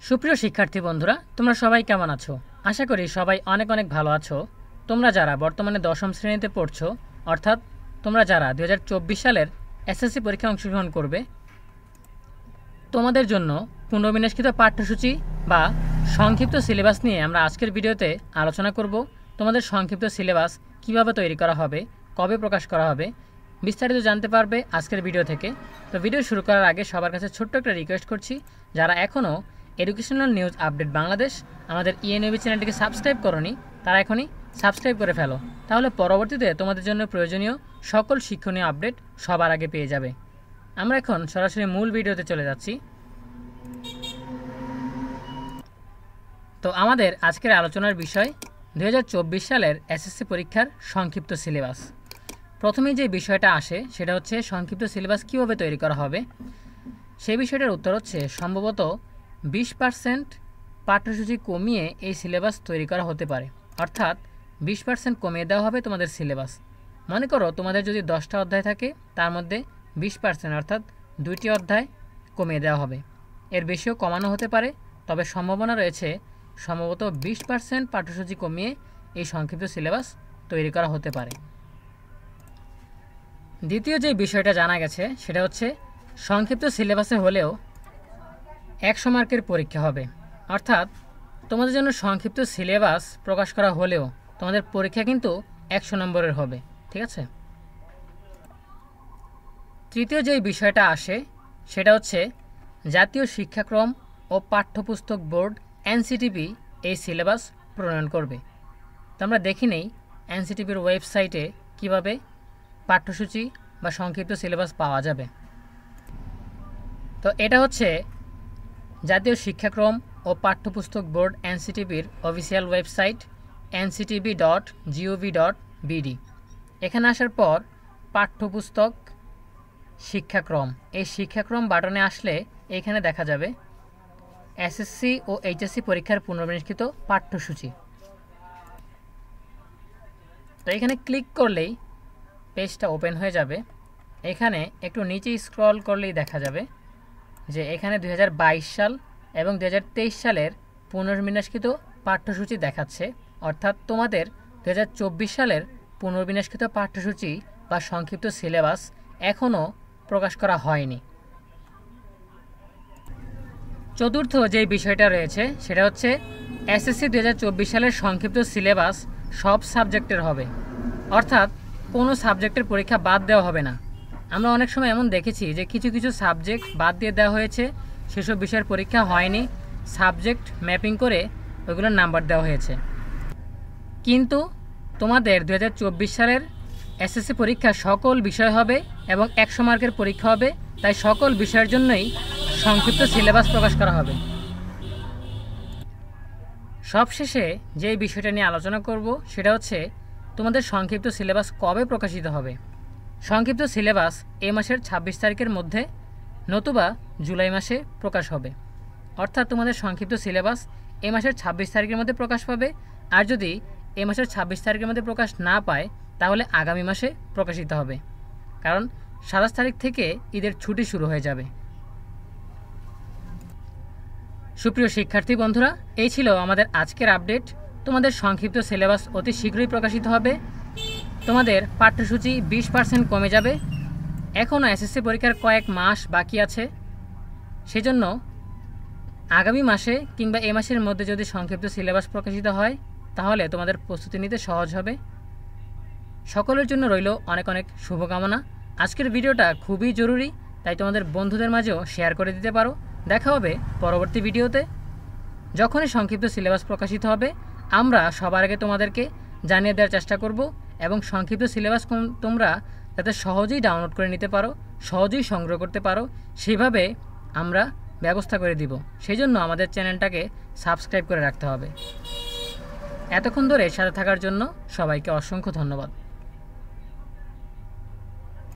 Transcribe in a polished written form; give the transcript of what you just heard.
সুপ্রিয় শিক্ষার্থী বন্ধুরা, তোমরা সবাই কেমন আছো? আশা করি সবাই অনেক অনেক ভালো আছো। তোমরা যারা বর্তমানে দশম শ্রেণীতে পড়ছো, অর্থাৎ তোমরা যারা 2024 সালের এসএসসি পরীক্ষায় অংশগ্রহণ করবে, তোমাদের জন্য পুনর্বিন্যাসকৃত পাঠ্যসূচি বা সংক্ষিপ্ত সিলেবাস নিয়ে আমরা আজকের ভিডিওতে আলোচনা করব। তোমাদের সংক্ষিপ্ত সিলেবাস কিভাবে তৈরি করা হবে, কবে প্রকাশ করা হবে, বিস্তারিত জানতে পারবে আজকের ভিডিও থেকে। তো ভিডিও শুরু করার আগে সবার কাছে ছোট্ট একটা রিকোয়েস্ট করছি, যারা এখনও এডুকেশনাল নিউজ আপডেট বাংলাদেশ আমাদের ইএনইউবি চ্যানেলটিকে সাবস্ক্রাইব করোনি, তারা এখনই সাবস্ক্রাইব করে ফেলো। তাহলে পরবর্তীতে তোমাদের জন্য প্রয়োজনীয় সকল শিক্ষণীয় আপডেট সবার আগে পেয়ে যাবে। আমরা এখন সরাসরি মূল ভিডিওতে চলে যাচ্ছি। তো আমাদের আজকের আলোচনার বিষয় 2024 সালের এসএসসি পরীক্ষার সংক্ষিপ্ত সিলেবাস। প্রথমেই যে বিষয়টা আসে সেটা হচ্ছে সংক্ষিপ্ত সিলেবাস কীভাবে তৈরি করা হবে। সেই বিষয়টার উত্তর হচ্ছে সম্ভবত 20% পাঠ্যসূচি কমিয়ে এই সিলেবাস তৈরি করা হতে পারে, অর্থাৎ 20% কমিয়ে দেওয়া হবে তোমাদের সিলেবাস। মনে করো তোমাদের যদি 10টা অধ্যায় থাকে, তার মধ্যে 20% অর্থাৎ 2টি অধ্যায় কমিয়ে দেওয়া হবে। এর বেশিও কমানো হতে পারে, তবে সম্ভাবনা রয়েছে সম্ভবত 20% পাঠ্যসূচি কমিয়ে এই সংক্ষিপ্ত সিলেবাস তৈরি করা হতে পারে। দ্বিতীয় যে বিষয়টা জানা গেছে সেটা হচ্ছে সংক্ষিপ্ত সিলেবাসে হলেও 100 মার্কের পরীক্ষা হবে, অর্থাৎ তোমাদের জন্য সংক্ষিপ্ত সিলেবাস প্রকাশ করা হলেও তোমাদের পরীক্ষা কিন্তু 100 নম্বরের হবে, ঠিক আছে। তৃতীয় যেই বিষয়টা আসে সেটা হচ্ছে জাতীয় শিক্ষাক্রম ও পাঠ্যপুস্তক বোর্ড এনসিটিবি এই সিলেবাস প্রণয়ন করবে। তো আমরা দেখি নেই এনসিটিবির ওয়েবসাইটে কিভাবে পাঠ্যসূচি বা সংক্ষিপ্ত সিলেবাস পাওয়া যাবে। তো এটা হচ্ছে জাতীয় শিক্ষাক্রম ও পাঠ্যপুস্তক বোর্ড এনসিটিবির অফিসিয়াল ওয়েবসাইট nctb.gov.bd। এখানে আসার পর পাঠ্যপুস্তক শিক্ষাক্রম, এই শিক্ষাক্রম বাটনে আসলে এখানে দেখা যাবে এসএসসি ও এইচএসসি পরীক্ষার পুনর্বিন্যাসকৃত পাঠ্যসূচি। তো এখানে ক্লিক করলেই পেজটা ওপেন হয়ে যাবে। এখানে একটু নিচে স্ক্রল করলেই দেখা যাবে যে এখানে 2022 সাল এবং 2023 সালের পুনর্বিন্যাসকৃত পাঠ্যসূচি দেখাচ্ছে, অর্থাৎ তোমাদের 2024 সালের পুনর্বিন্যাসকৃত পাঠ্যসূচি বা সংক্ষিপ্ত সিলেবাস এখনও প্রকাশ করা হয়নি। চতুর্থ যে বিষয়টা রয়েছে সেটা হচ্ছে এসএসসি 2024 সালের সংক্ষিপ্ত সিলেবাস সব সাবজেক্টের হবে, অর্থাৎ কোনো সাবজেক্টের পরীক্ষা বাদ দেওয়া হবে না। আমরা অনেক সময় এমন দেখেছি যে কিছু কিছু সাবজেক্ট বাদ দিয়ে দেওয়া হয়েছে, সেসব বিষয়ের পরীক্ষা হয়নি, সাবজেক্ট ম্যাপিং করে ওইগুলোর নাম্বার দেওয়া হয়েছে। কিন্তু তোমাদের 2024 সালের এসএসসি পরীক্ষা সকল বিষয় হবে এবং 100 মার্কের পরীক্ষা হবে, তাই সকল বিষয়ের জন্যই সংক্ষিপ্ত সিলেবাস প্রকাশ করা হবে। সবশেষে যে বিষয়টা নিয়ে আলোচনা করব সেটা হচ্ছে তোমাদের সংক্ষিপ্ত সিলেবাস কবে প্রকাশিত হবে। সংক্ষিপ্ত সিলেবাস এই মাসের 26 তারিখের মধ্যে নতুবা জুলাই মাসে প্রকাশ হবে, অর্থাৎ তোমাদের সংক্ষিপ্ত সিলেবাস এই মাসের 26 তারিখের মধ্যে প্রকাশ পাবে। আর যদি এই মাসের 26 তারিখের মধ্যে প্রকাশ না পায় তাহলে আগামী মাসে প্রকাশিত হবে, কারণ 27 তারিখ থেকে ঈদের ছুটি শুরু হয়ে যাবে। সুপ্রিয় শিক্ষার্থী বন্ধুরা, এই ছিল আমাদের আজকের আপডেট। তোমাদের সংক্ষিপ্ত সিলেবাস অতি শীঘ্রই প্রকাশিত হবে। তোমাদের পাঠ্যসূচি 20% কমে যাবে। এখনও এসএসসি পরীক্ষার কয়েক মাস বাকি আছে, সেজন্য আগামী মাসে কিংবা এই মাসের মধ্যে যদি সংক্ষিপ্ত সিলেবাস প্রকাশিত হয় তাহলে তোমাদের প্রস্তুতি নিতে সহজ হবে। সকলের জন্য রইল অনেক অনেক শুভকামনা। আজকের ভিডিওটা খুবই জরুরি, তাই তোমাদের বন্ধুদের মাঝেও শেয়ার করে দিতে পারো। দেখা হবে পরবর্তী ভিডিওতে। যখনই সংক্ষিপ্ত সিলেবাস প্রকাশিত হবে আমরা সবার আগে তোমাদেরকে জানিয়ে দেওয়ার চেষ্টা করব, এবং সংক্ষিপ্ত সিলেবাস তোমরা যাতে সহজেই ডাউনলোড করে নিতে পারো, সহজেই সংগ্রহ করতে পারো, সেভাবে আমরা ব্যবস্থা করে দিব। সেই জন্য আমাদের চ্যানেলটাকে সাবস্ক্রাইব করে রাখতে হবে। এতক্ষণ ধরে সাথে থাকার জন্য সবাইকে অসংখ্য ধন্যবাদ।